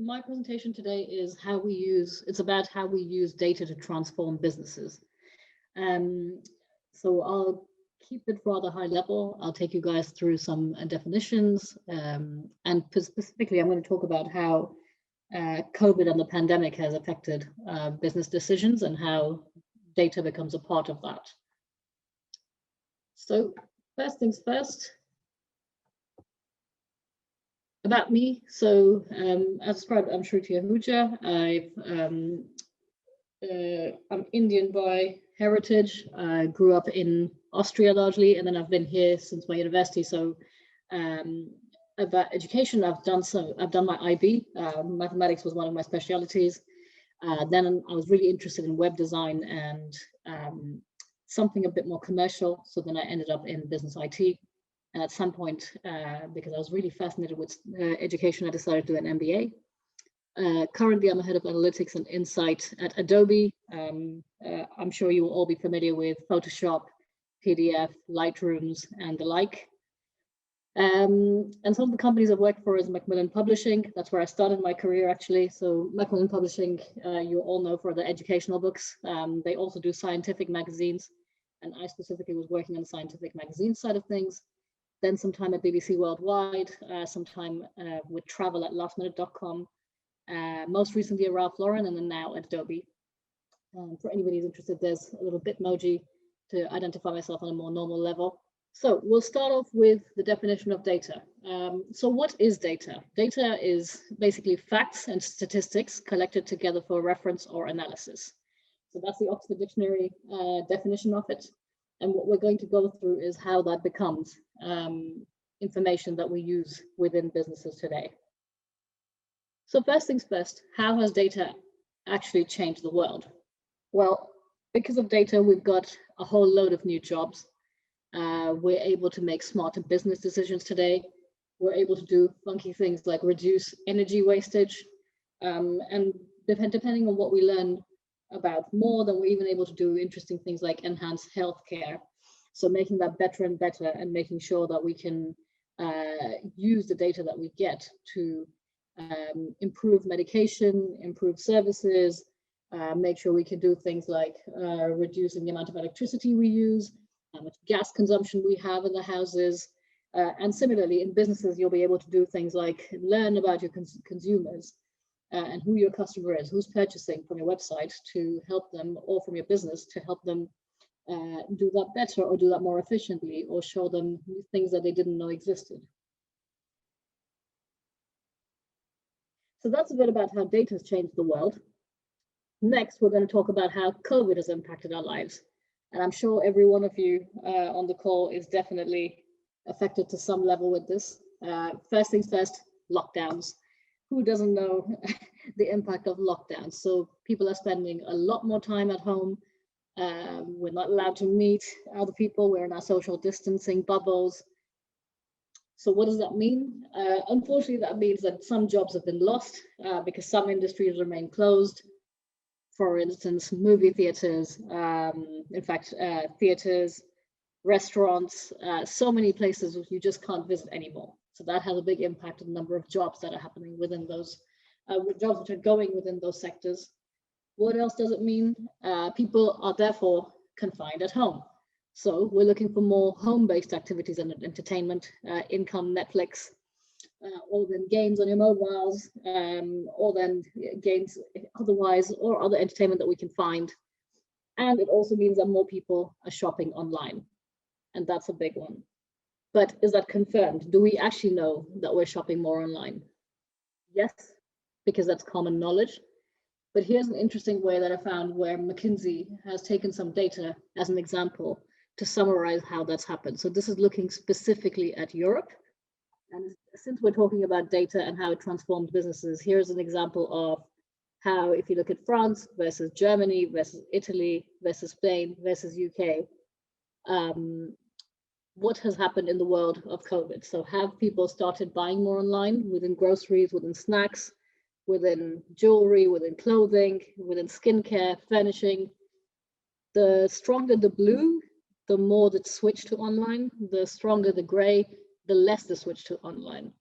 My presentation today is it's about how we use data to transform businesses. So I'll keep it rather high level. I'll take you guys through some definitions, and specifically I'm going to talk about how COVID and the pandemic has affected business decisions and how data becomes a part of that. So first things first, about me. So as described, I'm Shruti Ahuja. I'm Indian by heritage. I grew up in Austria largely, and then I've been here since my university. So about education, I've done my IB. Mathematics was one of my specialities. Then I was really interested in web design and something a bit more commercial. So then I ended up in business IT. And at some point, because I was really fascinated with education, I decided to do an MBA. Currently, I'm a head of analytics and insight at Adobe. I'm sure you will all be familiar with Photoshop, PDF, Lightrooms, and the like. And some of the companies I've worked for is Macmillan Publishing. That's where I started my career, actually. So Macmillan Publishing, you all know for the educational books. They also do scientific magazines. And I specifically was working on the scientific magazine side of things. Then some time at BBC Worldwide, some time with travel at lastminute.com, most recently at Ralph Lauren, and then now at Adobe. For anybody who's interested, there's a little Bitmoji to identify myself on a more normal level. So we'll start off with the definition of data. So what is data? Data is basically facts and statistics collected together for reference or analysis. So that's the Oxford Dictionary definition of it. And what we're going to go through is how that becomes information that we use within businesses today. So first things first, how has data actually changed the world? Well, because of data, we've got a whole load of new jobs. We're able to make smarter business decisions today. We're able to do funky things like reduce energy wastage. And depending on what we learn about more, then we're even able to do interesting things like enhance healthcare. So making that better and better and making sure that we can use the data that we get to improve medication, improve services, make sure we can do things like reducing the amount of electricity we use, how much gas consumption we have in the houses. And similarly, in businesses, you'll be able to do things like learn about your consumers and who your customer is, who's purchasing from your website to help them, or from your business to help them do that better or do that more efficiently, or show them things that they didn't know existed. So that's a bit about how data has changed the world. Next, we're going to talk about how COVID has impacted our lives. And I'm sure every one of you on the call is definitely affected to some level with this. First things first, lockdowns. Who doesn't know the impact of lockdowns? So people are spending a lot more time at home. We're not allowed to meet other people. We're in our social distancing bubbles. So what does that mean? Unfortunately, that means that some jobs have been lost because some industries remain closed. For instance, movie theaters, theaters, restaurants, so many places you just can't visit anymore. So that has a big impact on the number of jobs that are happening within those, jobs which are going within those sectors. What else does it mean? People are therefore confined at home. So we're looking for more home-based activities and entertainment, income, Netflix, or then games on your mobiles, or then games otherwise, or other entertainment that we can find. And it also means that more people are shopping online. And that's a big one. But is that confirmed? Do we actually know that we're shopping more online? Yes, because that's common knowledge. But here's an interesting way that I found where McKinsey has taken some data as an example to summarize how that's happened. So this is looking specifically at Europe. And since we're talking about data and how it transforms businesses, here's an example of how, if you look at France versus Germany versus Italy versus Spain versus UK, what has happened in the world of COVID. So have people started buying more online within groceries, within snacks, within jewelry, within clothing, within skincare, furnishing? The stronger the blue, the more the switch to online. The stronger the gray, the less the switch to online.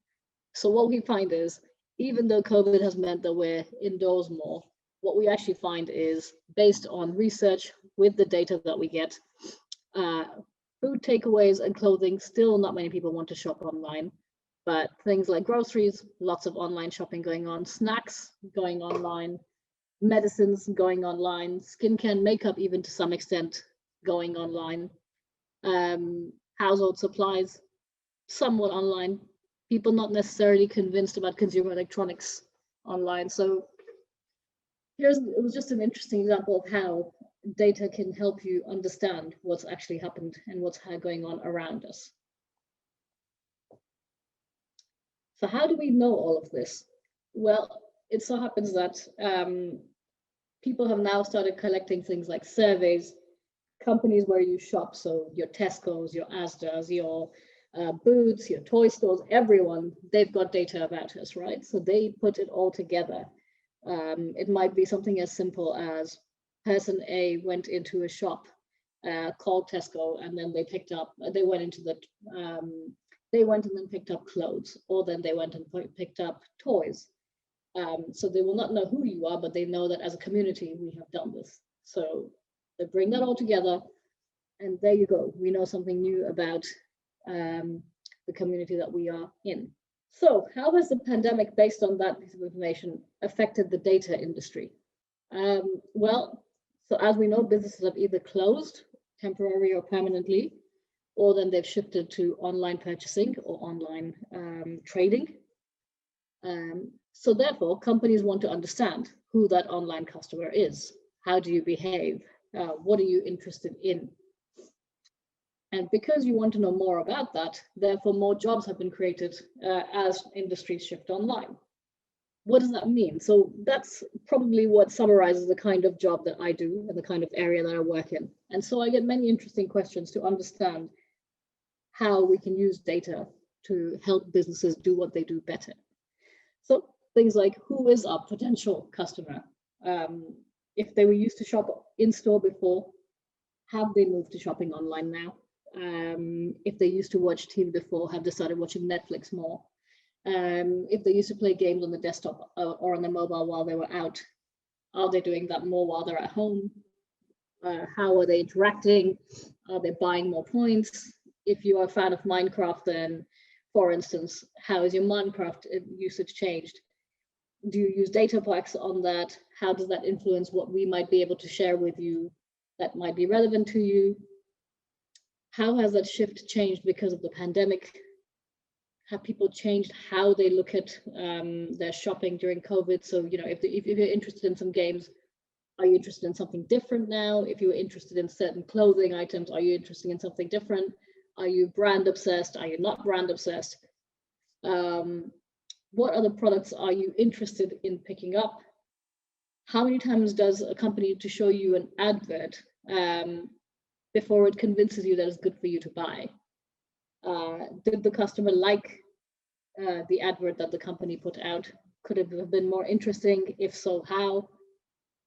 So what we find is, even though COVID has meant that we're indoors more, what we actually find is, based on research with the data that we get, food takeaways and clothing, still not many people want to shop online. But things like groceries, lots of online shopping going on, snacks going online, medicines going online, skincare and makeup, even to some extent, going online, household supplies, somewhat online, people not necessarily convinced about consumer electronics online. So it was just an interesting example of how data can help you understand what's actually happened and what's going on around us. So how do we know all of this? Well, it so happens that people have now started collecting things like surveys, companies where you shop, so your Tesco's, your Asda's, your Boots, your toy stores, everyone, they've got data about us, right? So they put it all together. It might be something as simple as person A went into a shop, called Tesco, and then they went and then picked up clothes, or then they went and picked up toys. So they will not know who you are, but they know that as a community, we have done this. So they bring that all together, and there you go. We know something new about the community that we are in. So how has the pandemic, based on that piece of information, affected the data industry? Well, so as we know, businesses have either closed temporarily or permanently, or then they've shifted to online purchasing or online trading. So therefore, companies want to understand who that online customer is. How do you behave? What are you interested in? And because you want to know more about that, therefore more jobs have been created as industries shift online. What does that mean? So that's probably what summarizes the kind of job that I do and the kind of area that I work in. And so I get many interesting questions to understand how we can use data to help businesses do what they do better. So things like, who is our potential customer? If they were used to shop in store before, have they moved to shopping online now? If they used to watch TV before, have they started watching Netflix more? If they used to play games on the desktop or on the mobile while they were out, are they doing that more while they're at home? How are they interacting? Are they buying more points? If you are a fan of Minecraft, then, for instance, how has your Minecraft usage changed? Do you use data packs on that? How does that influence what we might be able to share with you that might be relevant to you? How has that shift changed because of the pandemic? Have people changed how they look at their shopping during COVID? So, you know, if you're interested in some games, are you interested in something different now? If you're interested in certain clothing items, are you interested in something different? Are you brand obsessed? Are you not brand obsessed? What other products are you interested in picking up? How many times does a company need to show you an advert before it convinces you that it's good for you to buy? Did the customer like the advert that the company put out? Could it have been more interesting? If so, how?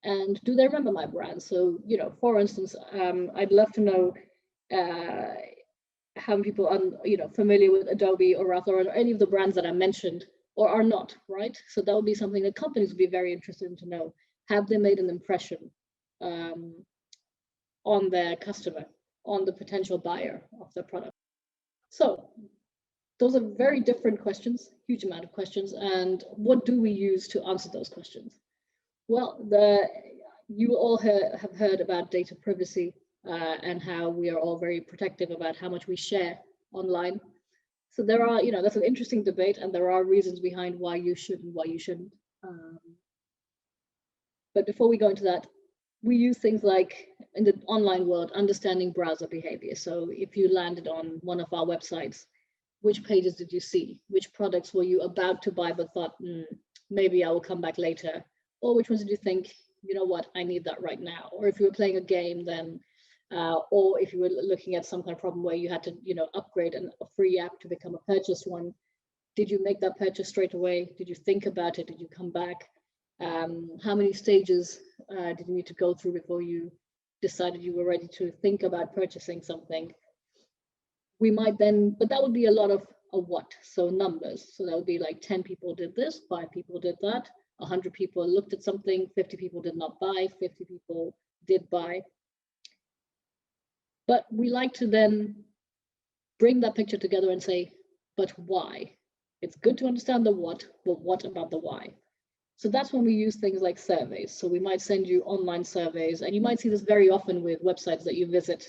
And do they remember my brand? So, you know, for instance, I'd love to know how many people are, you know, familiar with Adobe or Ralph Lauren or any of the brands that I mentioned, or are not, right? So that would be something that companies would be very interested in to know. Have they made an impression on their customer, on the potential buyer of their product? So those are very different questions, huge amount of questions. And what do we use to answer those questions? Well, you all have heard about data privacy and how we are all very protective about how much we share online. So there are, you know, that's an interesting debate, and there are reasons behind why you should and why you shouldn't. But before we go into that, we use things like, in the online world, understanding browser behavior. So if you landed on one of our websites, which pages did you see? Which products were you about to buy but thought, maybe I will come back later? Or which ones did you think, you know what, I need that right now? Or if you were playing a game, then, or if you were looking at some kind of problem where you had to, you know, upgrade a free app to become a purchased one, did you make that purchase straight away? Did you think about it? Did you come back? How many stages did you need to go through before you decided you were ready to think about purchasing something? We might then, but that would be a lot of a what, so numbers. So that would be like 10 people did this, 5 people did that, 100 people looked at something, 50 people did not buy, 50 people did buy. But we like to then bring that picture together and say, but why? It's good to understand the what, but what about the why? So that's when we use things like surveys. So we might send you online surveys, and you might see this very often with websites that you visit,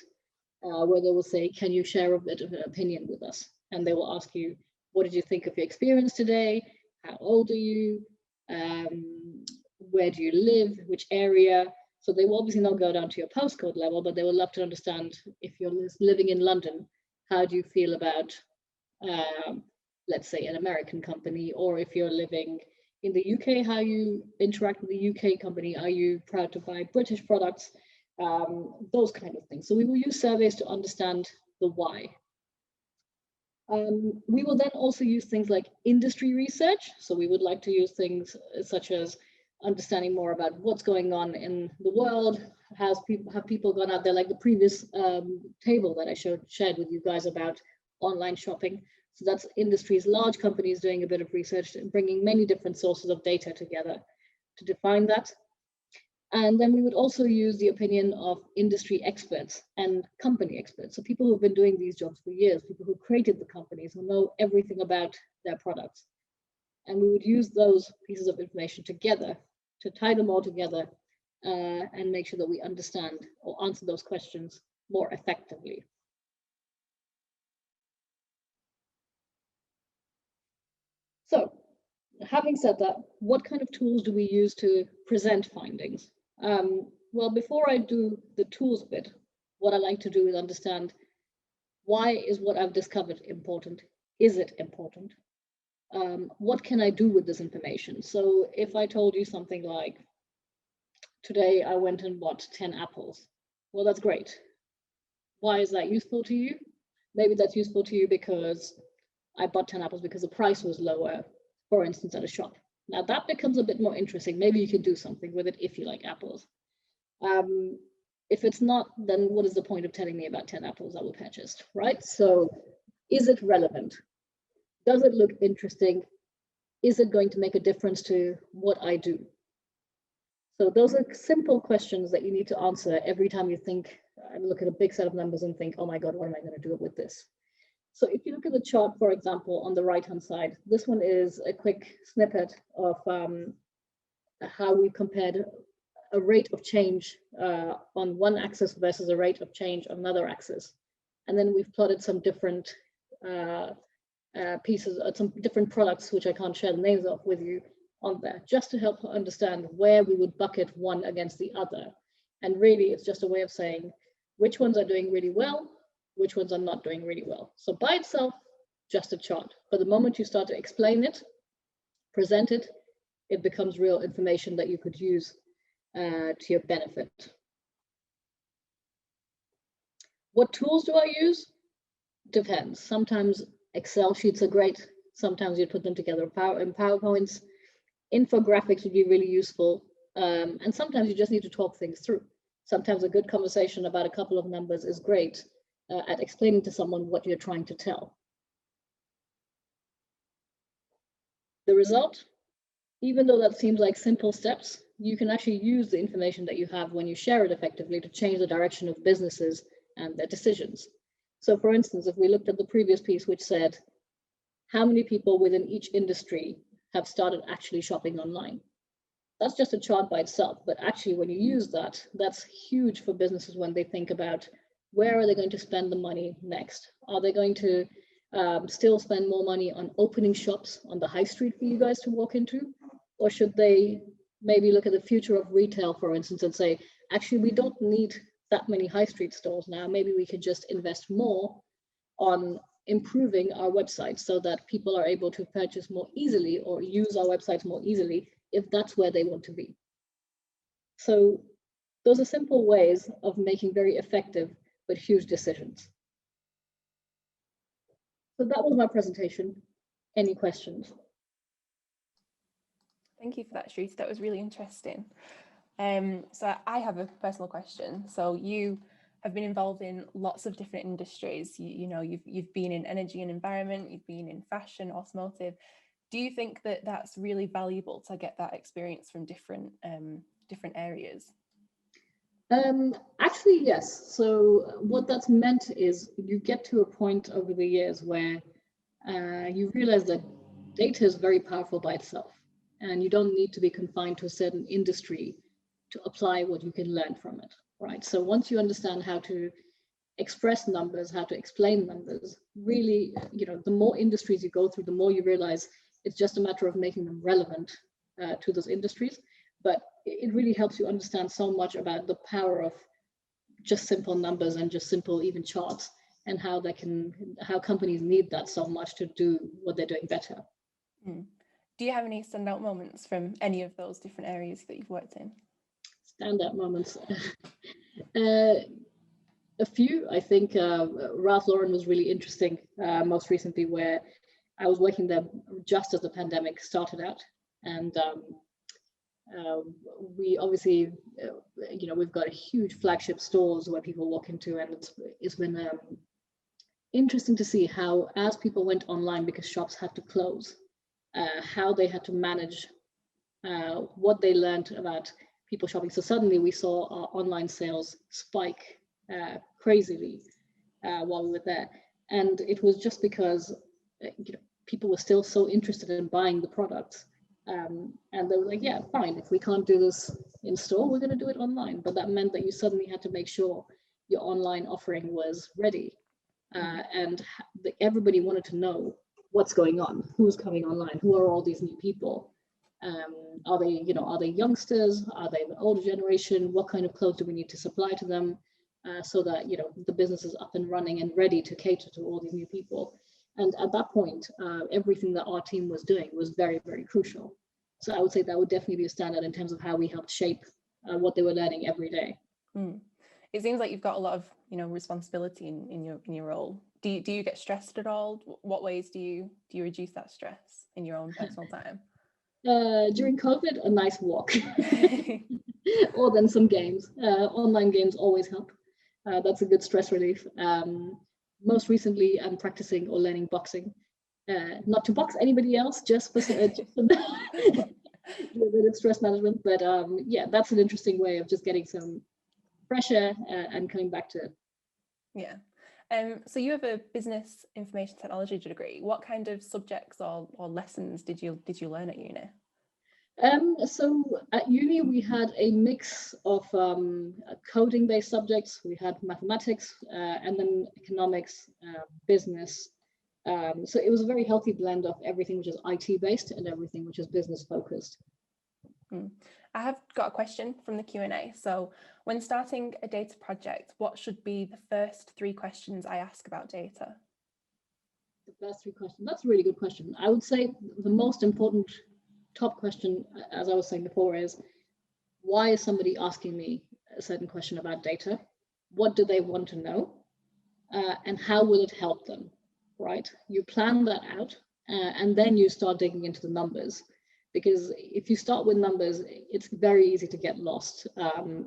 where they will say, can you share a bit of an opinion with us? And they will ask you, what did you think of your experience today? How old are you? Where do you live? Which area? So they will obviously not go down to your postcode level, but they would love to understand, if you're living in London, how do you feel about, let's say, an American company? Or if you're living in the UK, how you interact with the UK company? Are you proud to buy British products? Those kind of things. So we will use surveys to understand the why. We will then also use things like industry research. So we would like to use things such as understanding more about what's going on in the world. Have people gone out there, like the previous table that I shared with you guys about online shopping. So that's industries, large companies doing a bit of research and bringing many different sources of data together to define that. And then we would also use the opinion of industry experts and company experts. So people who've been doing these jobs for years, people who created the companies, who know everything about their products. And we would use those pieces of information together to tie them all together and make sure that we understand or answer those questions more effectively. So, having said that, what kind of tools do we use to present findings? Well, before I do the tools bit, what I like to do is understand, why is what I've discovered important? Is it important? What can I do with this information? So if I told you something like, today I went and bought 10 apples, well, that's great. Why is that useful to you? Maybe that's useful to you because I bought 10 apples because the price was lower, for instance, at a shop. Now that becomes a bit more interesting. Maybe you can do something with it if you like apples. If it's not, then what is the point of telling me about 10 apples that were purchased, right? So is it relevant? Does it look interesting? Is it going to make a difference to what I do? So those are simple questions that you need to answer every time you think and look at a big set of numbers and think, oh my God, what am I going to do with this? So if you look at the chart, for example, on the right-hand side, this one is a quick snippet of how we compared a rate of change on one axis versus a rate of change on another axis. And then we've plotted some different pieces, some different products, which I can't share the names of with you on there, just to help understand where we would bucket one against the other. And really, it's just a way of saying which ones are doing really well, which ones are not doing really well. So by itself, just a chart. But the moment you start to explain it, present it, it becomes real information that you could use to your benefit. What tools do I use? Depends. Sometimes Excel sheets are great. Sometimes you put them together in PowerPoints. Infographics would be really useful. And sometimes you just need to talk things through. Sometimes a good conversation about a couple of numbers is great at explaining to someone what you're trying to tell. The result, even though that seems like simple steps, you can actually use the information that you have when you share it effectively to change the direction of businesses and their decisions. So for instance, if we looked at the previous piece, which said, how many people within each industry have started actually shopping online? That's just a chart by itself, but actually when you use that, that's huge for businesses when they think about where are they going to spend the money next? Are they going to still spend more money on opening shops on the high street for you guys to walk into? Or should they maybe look at the future of retail, for instance, and say, actually, we don't need that many high street stores now. Maybe we could just invest more on improving our website so that people are able to purchase more easily or use our websites more easily if that's where they want to be. So those are simple ways of making very effective but huge decisions. So that was my presentation. Any questions? Thank you for that, Shruti. That was really interesting. So I have a personal question. So you have been involved in lots of different industries. You know, you've been in energy and environment, you've been in fashion, automotive. Do you think that that's really valuable to get that experience from different areas? Actually, yes. So what that's meant is you get to a point over the years where you realize that data is very powerful by itself, and you don't need to be confined to a certain industry to apply what you can learn from it, right? So once you understand how to express numbers, how to explain numbers, really, the more industries you go through, the more you realize it's just a matter of making them relevant to those industries. But it really helps you understand so much about the power of just simple numbers and just simple even charts, and how companies need that so much to do what they're doing better. Do you have any standout moments from any of those different areas that you've worked in? Standout moments. A few. I think Ralph Lauren was really interesting most recently, where I was working there just as the pandemic started out, and we obviously, we've got a huge flagship stores where people walk into, and it's been interesting to see how, as people went online because shops had to close, how they had to manage what they learned about people shopping. So suddenly we saw our online sales spike crazily while we were there, and it was just because people were still so interested in buying the products, and they were like, yeah, fine, if we can't do this in store, we're going to do it online. But that meant that you suddenly had to make sure your online offering was ready, and everybody wanted to know what's going on, who's coming online, who are all these new people. Are they youngsters? Are they the older generation? What kind of clothes do we need to supply to them, so that the business is up and running and ready to cater to all these new people? And at that point, everything that our team was doing was very, very crucial. So I would say that would definitely be a standout in terms of how we helped shape what they were learning every day. It seems like you've got a lot of responsibility in your role. Do you get stressed at all? What ways do you reduce that stress in your own personal time? During COVID, a nice walk, or then some games. Online games always help. That's a good stress relief. Most recently, I'm practicing or learning boxing. Not to box anybody else, just for do a bit of stress management. But yeah, that's an interesting way of just getting some fresh air and coming back to it. Yeah. So you have a business information technology degree. What kind of subjects or lessons did you learn at uni? So at uni we had a mix of coding-based subjects. We had mathematics and then economics, business. So it was a very healthy blend of everything which is IT-based and everything which is business-focused. I have got a question from the Q&A. So when starting a data project, what should be the first 3 questions I ask about data? The first 3 questions, that's a really good question. I would say the most important top question, as I was saying before, is why is somebody asking me a certain question about data? What do they want to know? And how will it help them, right? You plan that out and then you start digging into the numbers. Because if you start with numbers, it's very easy to get lost.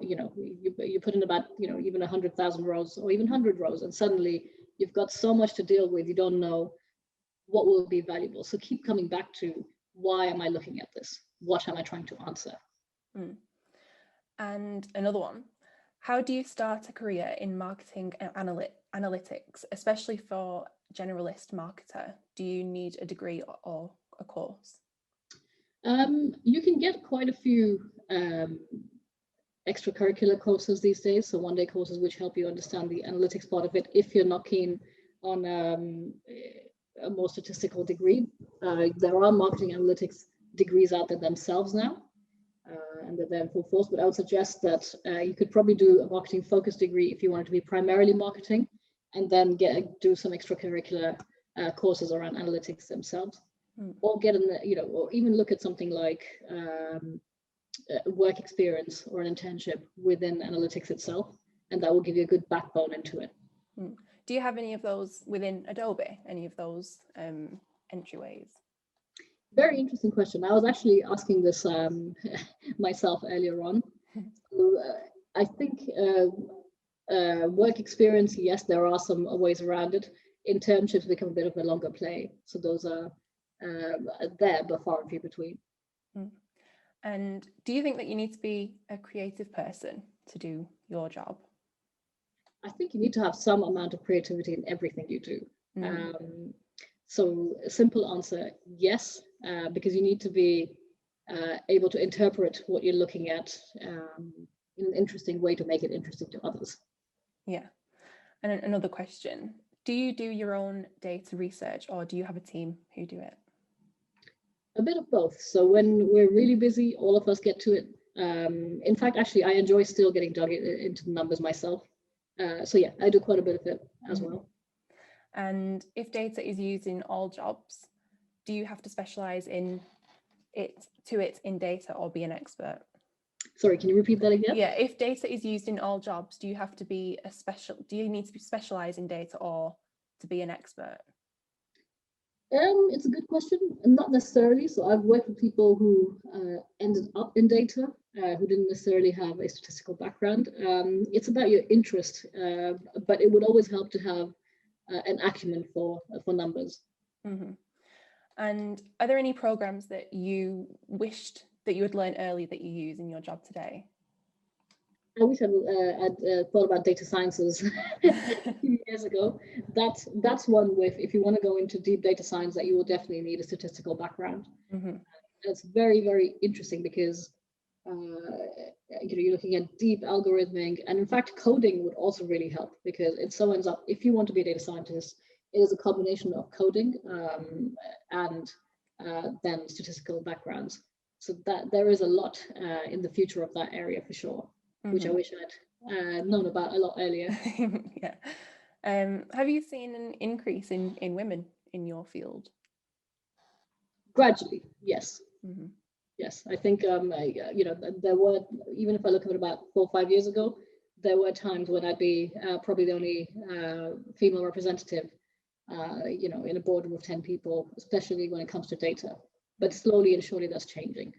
You put in about, even 100,000 rows or even 100 rows, and suddenly you've got so much to deal with, you don't know what will be valuable. So keep coming back to, why am I looking at this? What am I trying to answer? And another one, how do you start a career in marketing and analytics, especially for generalist marketer? Do you need a degree or a course? You can get quite a few extracurricular courses these days. So one-day courses which help you understand the analytics part of it if you're not keen on a more statistical degree. There are marketing analytics degrees out there themselves now, and they're in full force, but I would suggest that you could probably do a marketing focused degree if you wanted to be primarily marketing, and then do some extracurricular courses around analytics themselves. Or get in the, or even look at something like work experience or an internship within analytics itself, and that will give you a good backbone into it. Do you have any of those within Adobe, any of those entryways? Very interesting question. I was actually asking this myself earlier on. So, I think Work experience, yes, there are some ways around it. Internships become a bit of a longer play, so those are there but far and few between. And do you think that you need to be a creative person to do your job? I think you need to have some amount of creativity in everything you do. So a simple answer, yes, because you need to be able to interpret what you're looking at in an interesting way to make it interesting to others. Yeah. And another question, do you do your own data research or do you have a team who do it? A bit of both. So when we're really busy, all of us get to it. In fact, actually, I enjoy still getting dug into the numbers myself. So yeah, I do quite a bit of it as well. And if data is used in all jobs, do you have to specialize in it in data or be an expert? Sorry, can you repeat that again? Yeah, if data is used in all jobs, do you have to be do you need to be specialized in data or to be an expert? It's a good question. Not necessarily. So I've worked with people who ended up in data, who didn't necessarily have a statistical background. It's about your interest, but it would always help to have an acumen for numbers. And are there any programs that you wished that you had learned early that you use in your job today? I wish I'd thought about data sciences a few years ago. That's one with, if you want to go into deep data science, that you will definitely need a statistical background. It's very, very interesting because you're looking at deep algorithmic, and in fact, coding would also really help, because it so ends up, if you want to be a data scientist, it is a combination of coding and then statistical backgrounds. So that there is a lot in the future of that area for sure. Which I wish I'd known about a lot earlier. Yeah. Have you seen an increase in women in your field? Gradually, yes. Yes, I think there were, even if I look at it about 4 or 5 years ago, there were times when I'd be probably the only female representative, in a boardroom of 10 people, especially when it comes to data. But slowly and surely that's changing.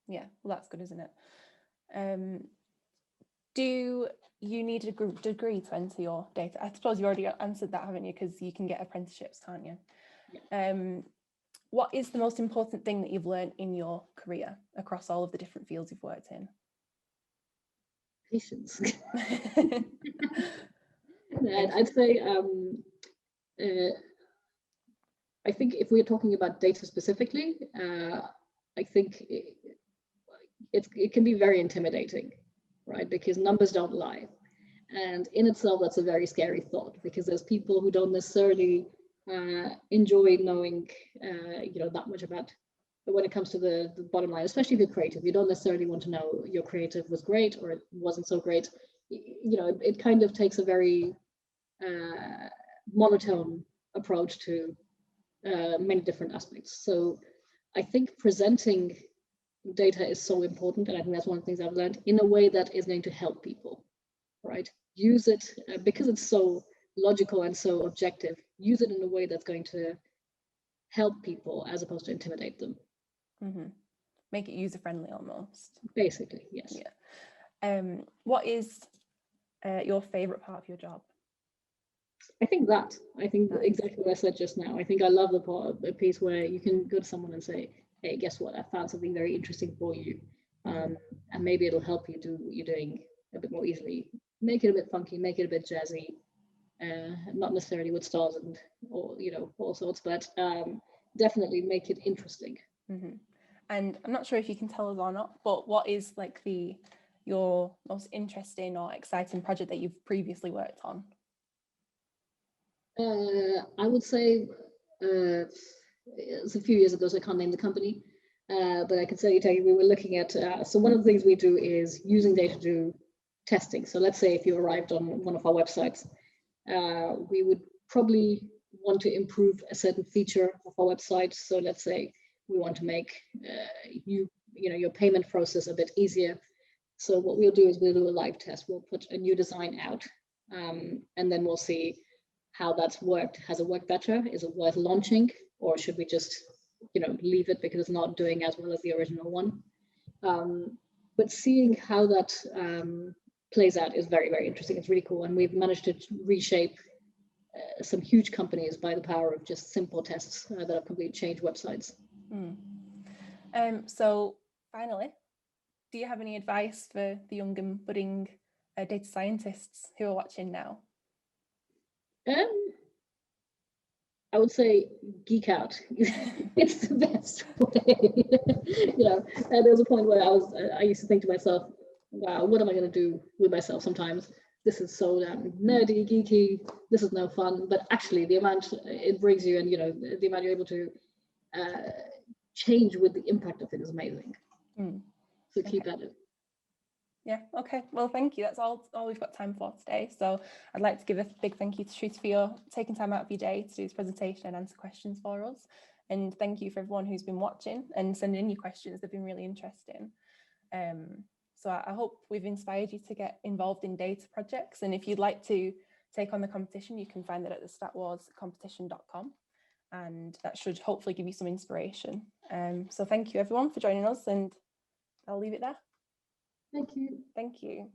Yeah, well, that's good, isn't it? Do you need a degree to enter your data? I suppose you already answered that, haven't you? Because you can get apprenticeships, can't you? Yeah. What is the most important thing that you've learned in your career across all of the different fields you've worked in? Patience. I'd say, I think if we're talking about data specifically, I think it can be very intimidating. Right, because numbers don't lie, and in itself that's a very scary thought, because there's people who don't necessarily enjoy knowing that much about, but when it comes to the bottom line, especially if you're creative, you don't necessarily want to know your creative was great or it wasn't so great. It kind of takes a very monotone approach to many different aspects. So I think presenting data is so important, and I think that's one of the things I've learned, in a way that is going to help people, right? Use it because it's so logical and so objective. Use it in a way that's going to help people as opposed to intimidate them. Make it user-friendly almost. Basically, yes. Yeah. What is your favorite part of your job? I think exactly what I said just now. I think I love the piece where you can go to someone and say, hey, guess what? I found something very interesting for you. And maybe it'll help you do what you're doing a bit more easily. Make it a bit funky, make it a bit jazzy, not necessarily with stars and all sorts, but definitely make it interesting. And I'm not sure if you can tell us or not, but what is like your most interesting or exciting project that you've previously worked on? I would say it's a few years ago, so I can't name the company, but I can tell you we were looking at, so one of the things we do is using data to do testing. So let's say if you arrived on one of our websites, we would probably want to improve a certain feature of our website. So let's say we want to make your payment process a bit easier. So what we'll do is we'll do a live test. We'll put a new design out, and then we'll see how that's worked. Has it worked better? Is it worth launching? Or should we just, leave it because it's not doing as well as the original one? But seeing how that plays out is very, very interesting. It's really cool. And we've managed to reshape some huge companies by the power of just simple tests that have completely changed websites. So finally, do you have any advice for the young and budding data scientists who are watching now? I would say geek out. It's the best way. There was a point where I used to think to myself, wow, what am I going to do with myself sometimes? This is so damn nerdy, geeky. This is no fun. But actually, the amount it brings you, and the amount you're able to change with the impact of it is amazing. So keep at it. Yeah, okay. Well, thank you. That's all we've got time for today. So I'd like to give a big thank you to Shruti for your taking time out of your day to do this presentation and answer questions for us. And thank you for everyone who's been watching and sending in your questions. They've been really interesting. So I hope we've inspired you to get involved in data projects. And if you'd like to take on the competition, you can find that at the STATWARScompetition.com. And that should hopefully give you some inspiration. So thank you everyone for joining us, and I'll leave it there. Thank you. Thank you.